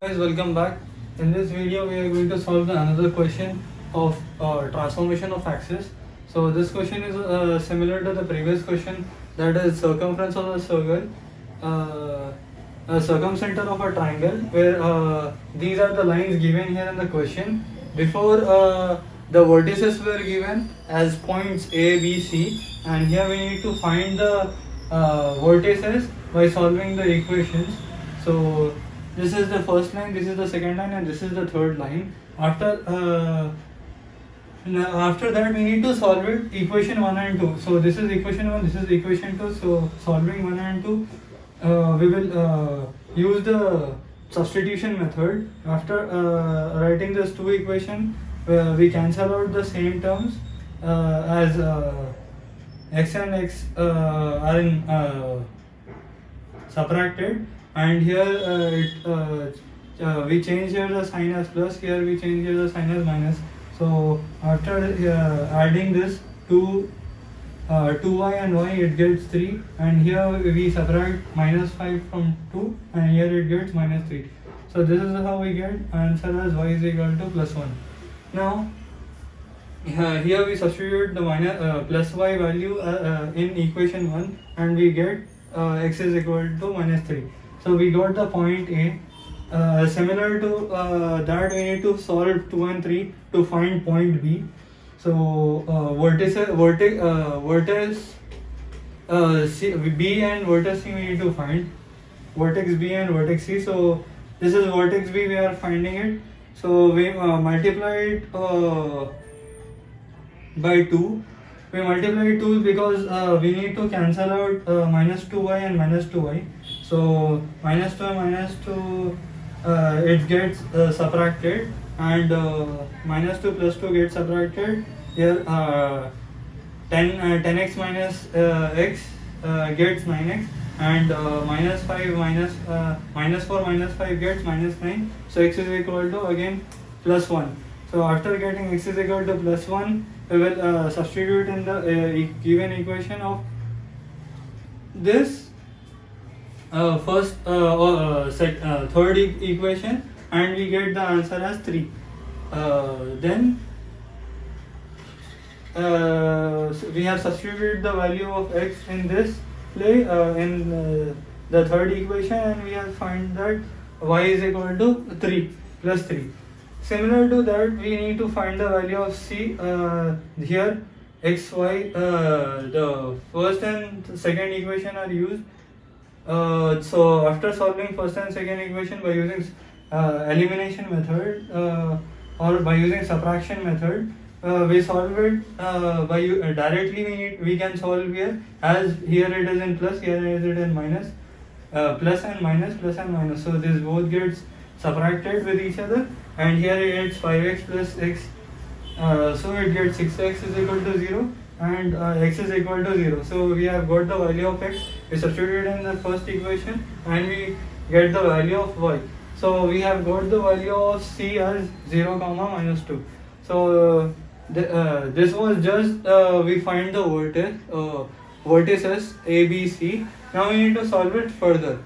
Guys, welcome back. In this video, we are going to solve another question of transformation of axis. So this question is similar to the previous question, that is circumference of a circle, a circumcenter of a triangle, where these are the lines given here in the question. Before the vertices were given as points A, B, C, and here we need to find the vertices by solving the equations. So this is the first line, this is the second line, and this is the third line. After that we need to solve it equation 1 and 2. So this is equation 1, this is equation 2. So solving 1 and 2, we will use the substitution method. After writing this two equation, we cancel out the same terms as x and x are in subtracted, and here we change here the sign as plus, here we change here the sign as minus. So after adding this 2y and y, it gets 3, and here we subtract minus 5 from 2, and here it gets minus 3. So this is how we get answer as y is equal to plus 1. Now here we substitute the plus y value in equation 1, and we get x is equal to minus 3. So we got the point A. Similar to that, we need to solve 2 and 3 to find point B. So vertex B and vertex C we need to find. Vertex B and vertex C. So this is vertex B, we are finding it. So we multiply it by 2. We multiply 2 because we need to cancel out minus 2y and minus 2y. So minus 2 and minus 2, it gets subtracted, and minus 2 plus 2 gets subtracted. Here 10x minus x gets 9x, and minus 5 minus 4 minus 5 gets minus 9. So x is equal to again plus 1. So after getting x is equal to plus 1, we will substitute in the given equation of this third equation, and we get the answer as 3. Then so we have substituted the value of x in this place in the third equation, and we have find that y is equal to 3 plus 3. Similar to that, we need to find the value of c. Here x, y, the first and second equation are used. So after solving first and second equation by using elimination method or by using subtraction method, we solve it by directly. We can solve here, as here it is in plus, here it is in minus, plus and minus, plus and minus. So this both gets subtracted with each other, and here it gets 5x plus x. So it gets 6x is equal to 0, and x is equal to 0. So we have got the value of x. We substitute in the first equation, and we get the value of y. So we have got the value of c as 0 comma minus 2. So this was just we find the vertices A, B, C. Now we need to solve it further.